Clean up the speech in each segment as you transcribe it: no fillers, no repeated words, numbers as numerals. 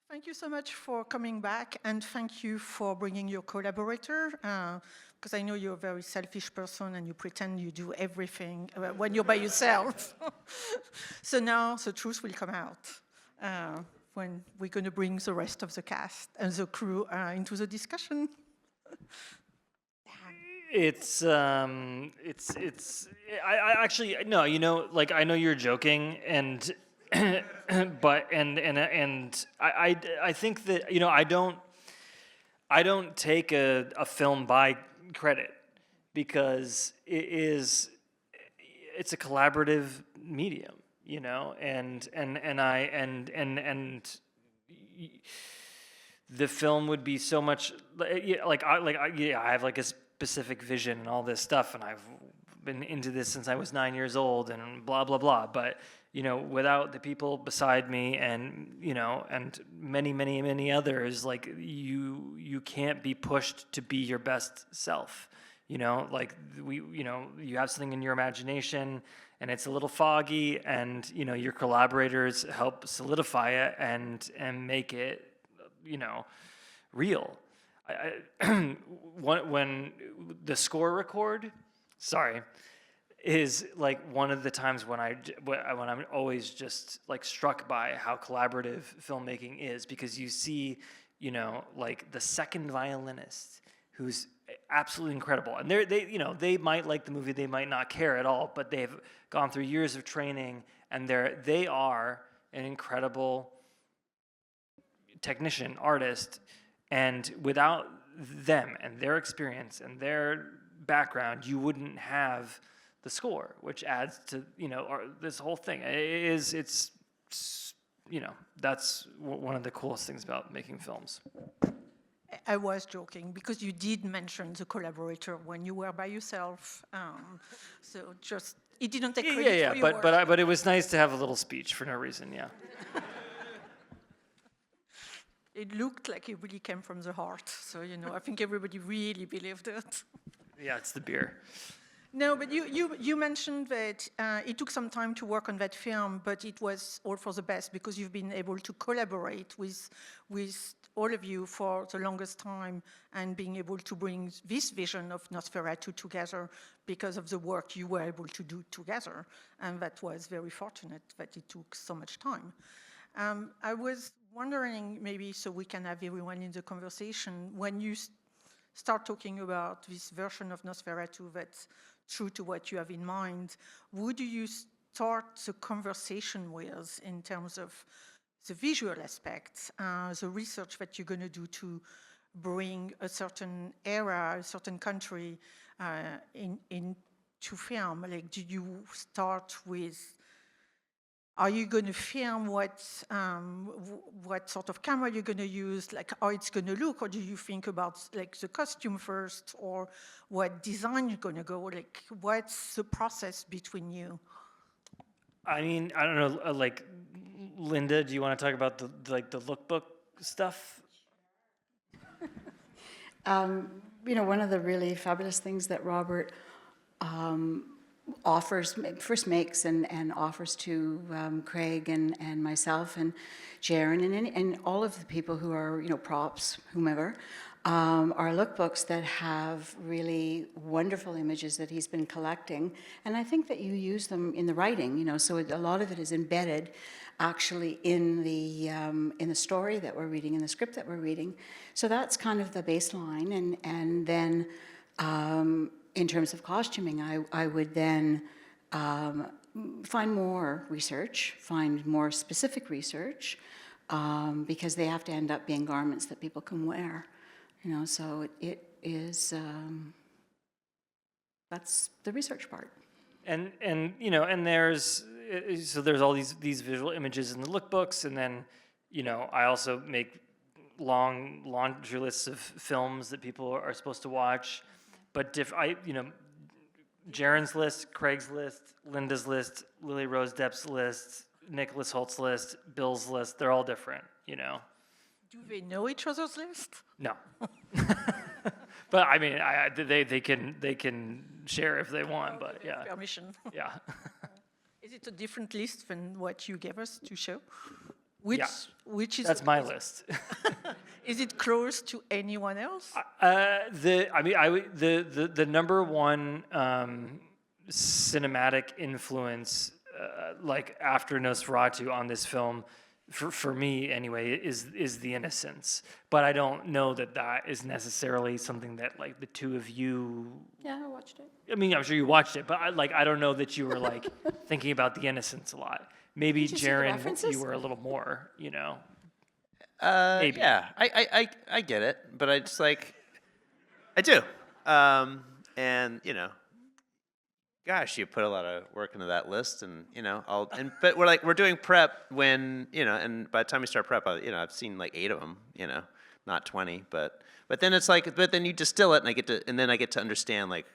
Thank you so much for coming back, and thank you for bringing your collaborator, because I know you're a very selfish person and you pretend you do everything when you're by yourself. So now the truth will come out when we're going to bring the rest of the cast and the crew into the discussion. It's I actually no, like I know you're joking and but I think that I don't take a film by credit because it's a collaborative medium, and the film would be so much I have like a specific vision and all this stuff, and I've been into this since I was 9 years old and blah blah blah, but without the people beside me and and many others, like you can't be pushed to be your best self. Like you have something in your imagination and it's a little foggy, and your collaborators help solidify it and make it real. When the score record, is like one of the times when I'm always just like struck by how collaborative filmmaking is, because you see, like the second violinist who's absolutely incredible, and they might like the movie, they might not care at all, but they've gone through years of training, and they are an incredible technician, artist, and without them and their experience and their background, you wouldn't have the score, which adds to this whole thing. That's one of the coolest things about making films. I was joking because you did mention the collaborator when you were by yourself. So just it didn't take credit for your work. But it was nice to have a little speech for no reason. Yeah. It looked like it really came from the heart. So I think everybody really believed it. Yeah, it's the beer. No, but you mentioned that it took some time to work on that film, but it was all for the best because you've been able to collaborate with all of you for the longest time, and being able to bring this vision of Nosferatu together because of the work you were able to do together. And that was very fortunate that it took so much time. I was wondering, maybe so we can have everyone in the conversation, when you start talking about this version of Nosferatu that's true to what you have in mind, would you start the conversation with in terms of the visual aspects, the research that you're going to do to bring a certain era, a certain country into film? Like, do you start with, are you going to film what sort of camera you're going to use, like how it's going to look, or do you think about like the costume first, or what design you're going to go? Like, what's the process between you? I mean, I don't know. Like, Linda, do you want to talk about the lookbook stuff? One of the really fabulous things that Robert first makes and offers to Craig and myself and Jarin and all of the people who are, props, whomever, are lookbooks that have really wonderful images that he's been collecting. And I think that you use them in the writing, so a lot of it is embedded actually in the story that we're reading, in the script that we're reading. So that's kind of the baseline. And then in terms of costuming, I would then find more research, find more specific research, because they have to end up being garments that people can wear. So it is, that's the research part. And there's all these visual images in the lookbooks, and then I also make long laundry lists of films that people are supposed to watch, but Jarin's list, Craig's list, Linda's list, Lily Rose Depp's list, Nicholas Hoult's list, Bill's list, they're all different, Do they know each other's list? No. But I mean, they can share if they want, but yeah. Permission. Yeah. Is it a different list than what you gave us to show? Which Yeah. which is That's my list. is it close to anyone else? The number one cinematic influence, like after Nosferatu on this film, for me anyway, is The Innocents. But I don't know that is necessarily something that like the two of you. Yeah, I watched it. I mean, I'm sure you watched it, but I don't know that you were like thinking about The Innocents a lot. Maybe Did you see the Jarin, references? you were a little more, Maybe. Yeah, I get it, but I just like, I do. And, gosh, you put a lot of work into that list, and, but we're doing prep when, and by the time we start prep, I've seen like 8 of them, not 20, but then it's like, but then you distill it, and then I get to understand, like,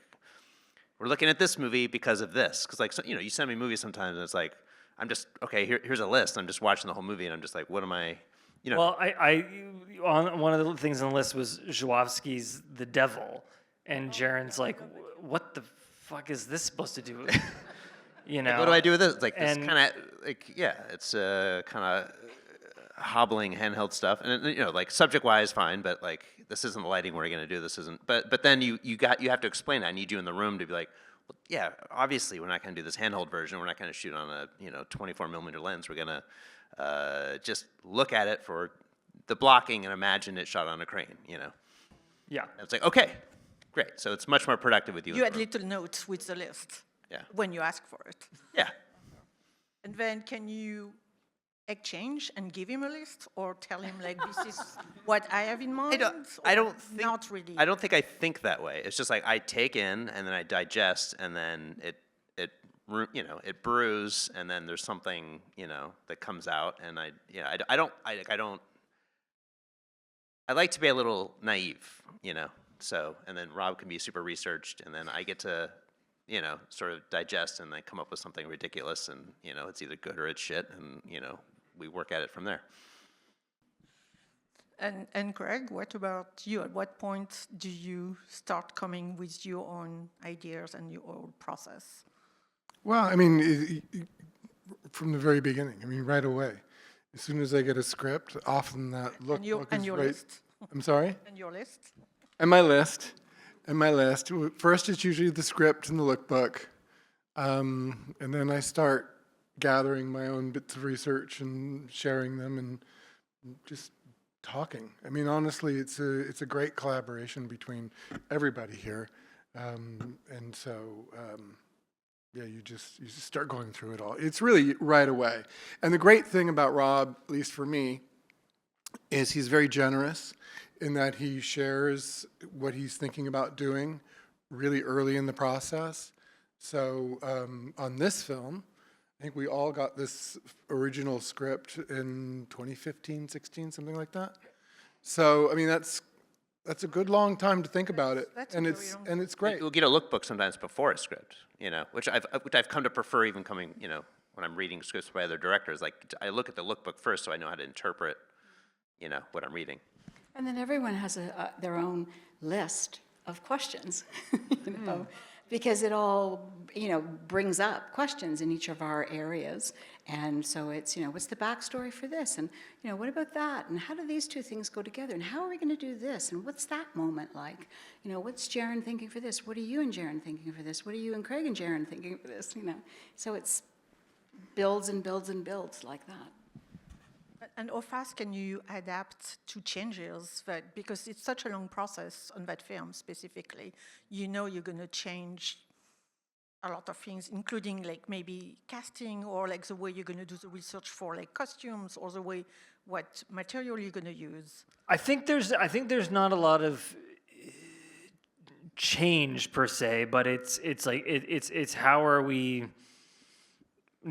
we're looking at this movie because of this. Because, like, so, you send me movies sometimes, and it's like, I'm just, okay, here's a list. I'm just watching the whole movie, and I'm just like, what am I, Well, on one of the things on the list was Złowski's The Devil, and Jaren's like, what the fuck is this supposed to do? Like, what do I do with this? It's like this And- kind of, like, yeah, it's kind of hobbling handheld stuff, and like subject-wise, fine, but like this isn't the lighting we're gonna do. This isn't. But then you have to explain. I need you in the room to be like, well, yeah, obviously we're not gonna do this handheld version. We're not gonna shoot on a 24 millimeter lens. We're gonna just look at it for the blocking and imagine it shot on a crane. Yeah. And it's like, okay, great. So it's much more productive with you. You in had the room. little notes with the list Yeah. when you ask for it. Yeah. And then can you exchange and give him a list or tell him like this is what I have in mind? I or don't think, not really. I don't think I think that way. It's just like I take in and then I digest, and then it brews, and then there's something that comes out, and I like to be a little naive, So, and then Rob can be super researched, and then I get to sort of digest and then come up with something ridiculous, and it's either good or it's shit, and we work at it from there. And Craig, what about you? At what point do you start coming with your own ideas and your own process? Well, I mean, from the very beginning. I mean, right away. As soon as I get a script, often that And your is right. list? I'm sorry? And your list? And my list. First, it's usually the script and the lookbook. And then I start gathering my own bits of research and sharing them and just talking. I mean, honestly, it's a great collaboration between everybody here. And so, yeah, you just start going through it all. It's really right away. And the great thing about Rob, at least for me, is he's very generous in that he shares what he's thinking about doing really early in the process. So on this film, I think we all got this original script in 2015, 16, something like that. So, I mean, that's a good long time to think about it, That's and a very long it's great. We'll get a lookbook sometimes before a script, which I've come to prefer, even coming, when I'm reading scripts by other directors. Like, I look at the lookbook first so I know how to interpret, what I'm reading. And then everyone has their own list of questions, because it all, brings up questions in each of our areas. And so it's, what's the backstory for this? And, what about that? And how do these two things go together? And how are we going to do this? And what's that moment like? What's Jarin thinking for this? What are you and Jarin thinking for this? What are you and Craig and Jarin thinking for this? So it's builds and builds and builds like that. And how fast can you adapt to changes? Because it's such a long process on that film specifically. You're going to change a lot of things, including like maybe casting or like the way you're going to do the research for like costumes or the way what material you're going to use. I think there's not a lot of change per se, but it's how are we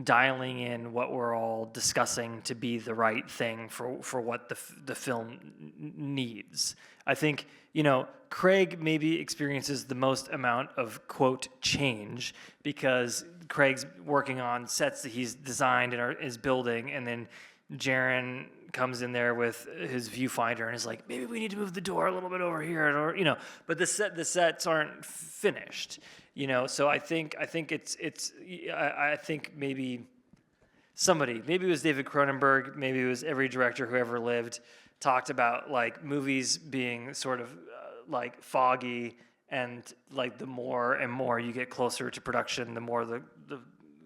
dialing in what we're all discussing to be the right thing for what the film needs. I think, Craig maybe experiences the most amount of, quote, change, because Craig's working on sets that he's designed and is building, and then Jarin comes in there with his viewfinder and is like, maybe we need to move the door a little bit over here, or but the sets aren't finished. So I think maybe somebody, maybe it was David Cronenberg, maybe it was every director who ever lived, talked about like movies being sort of like foggy, and like the more and more you get closer to production, the more the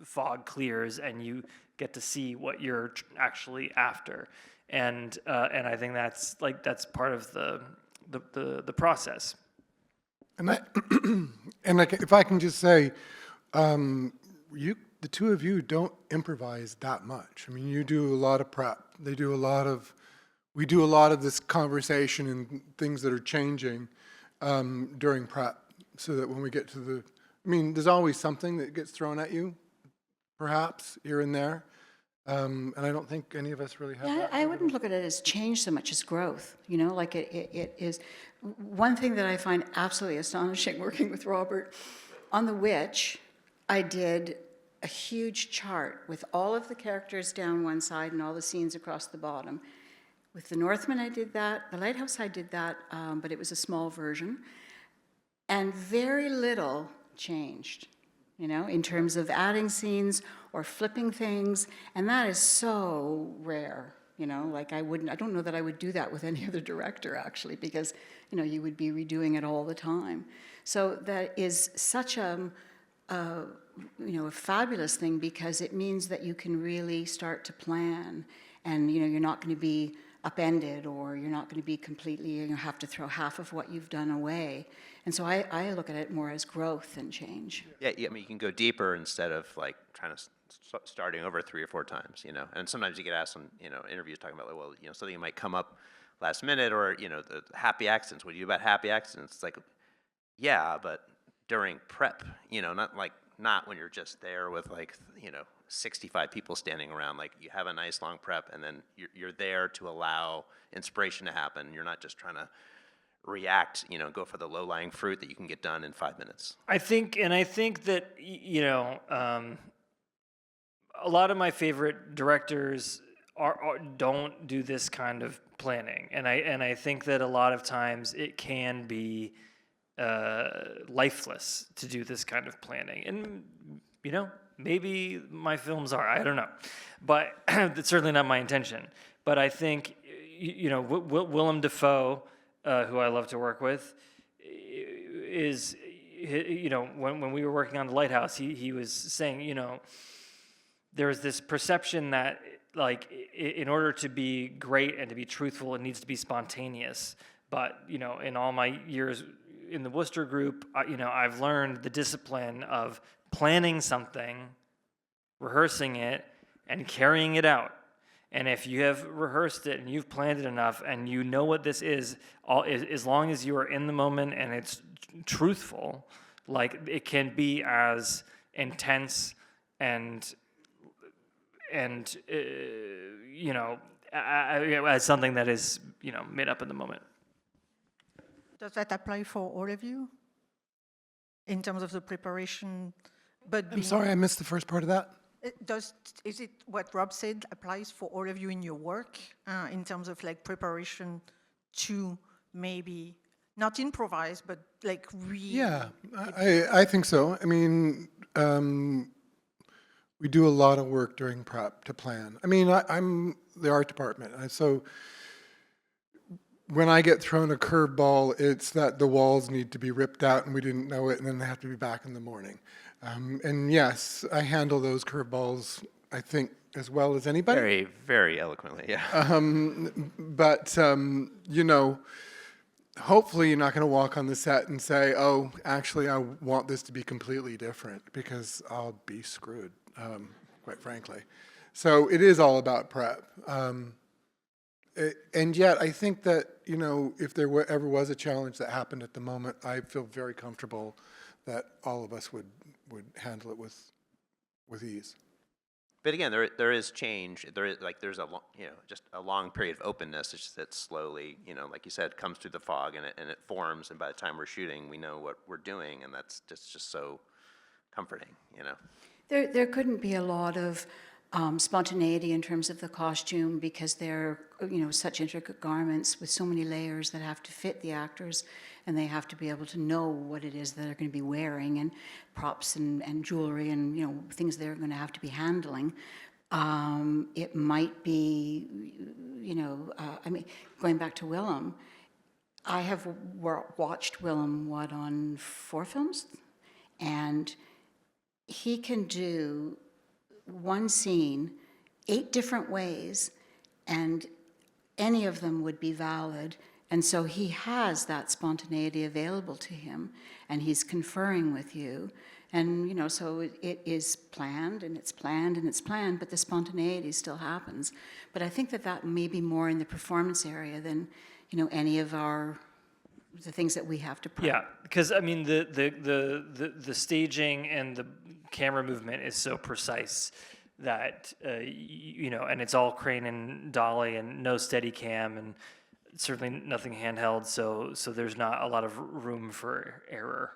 fog clears and you get to see what you're actually after. And I think that's part of the process. And if I can just say, the two of you don't improvise that much. I mean, you do a lot of prep. We do a lot of this conversation and things that are changing during prep, so that when we get to there's always something that gets thrown at you, perhaps here and there. And I don't think any of us really have that. I wouldn't look at it as change so much as growth. Like it is. One thing that I find absolutely astonishing working with Robert, on The Witch, I did a huge chart with all of the characters down one side and all the scenes across the bottom. With The Northman, I did that. The Lighthouse, I did that, but it was a small version. And very little changed, in terms of adding scenes or flipping things. And that is so rare, like I don't know that I would do that with any other director, actually, because, you would be redoing it all the time. So that is such a fabulous thing, because it means that you can really start to plan, and, you're not going to be upended, or you're not going to be completely, have to throw half of what you've done away. And so I look at it more as growth than change. Yeah, I mean, you can go deeper instead of like trying to starting over 3 or 4 times, And sometimes you get asked on, interviews talking about, like, well, something might come up last minute, or, the happy accidents. What do you do about happy accidents? It's like, yeah, but during prep, not when you're just there with 65 people standing around. Like, you have a nice long prep, and then you're there to allow inspiration to happen. You're not just trying to react, go for the low-lying fruit that you can get done in 5 minutes. I think that, a lot of my favorite directors don't do this kind of planning, and I think that a lot of times it can be lifeless to do this kind of planning. And maybe my films are, I don't know, but it's certainly not my intention. But I think Willem Dafoe, who I love to work with, is when we were working on The Lighthouse, he was saying, there's this perception that, like, in order to be great and to be truthful, it needs to be spontaneous. But, in all my years in the Worcester group, I've learned the discipline of planning something, rehearsing it, and carrying it out. And if you have rehearsed it and you've planned it enough and you know what this is, as long as you are in the moment and it's truthful, like, it can be as intense and as something that is, made up in the moment. Does that apply for all of you in terms of the preparation? I'm sorry, I missed the first part of that. Is it what Rob said applies for all of you in your work, in terms of like preparation to maybe not improvise, but like Yeah, I think so. I mean, we do a lot of work during prep to plan. I mean, I'm the art department, so when I get thrown a curveball, it's that the walls need to be ripped out and we didn't know it, and then they have to be back in the morning. And yes, I handle those curveballs, I think, as well as anybody. Very, very eloquently, yeah. But hopefully you're not going to walk on the set and say, oh, actually, I want this to be completely different, because I'll be screwed, quite frankly. So it is all about prep. And yet, I think that, if there ever was a challenge that happened at the moment, I feel very comfortable that all of us would handle it with ease. But again, there is change. There's a just a long period of openness. It's just that slowly, like you said, comes through the fog, and it forms. And by the time we're shooting, we know what we're doing, and that's just so comforting. There couldn't be a lot of spontaneity in terms of the costume, because they're such intricate garments with so many layers that have to fit the actors, and they have to be able to know what it is that they're going to be wearing, and props and jewelry and things they're going to have to be handling. It might be, I mean, going back to Willem, I have watched Willem, on 4 films? And he can do one scene 8 different ways, and any of them would be valid. And so he has that spontaneity available to him, and he's conferring with you. And, so it is planned, and it's planned, and it's planned, but the spontaneity still happens. But I think that may be more in the performance area than, any of the things that we have to prep. Yeah, because I mean the staging and the camera movement is so precise that and it's all crane and dolly and no steady cam and certainly nothing handheld. So there's not a lot of room for error.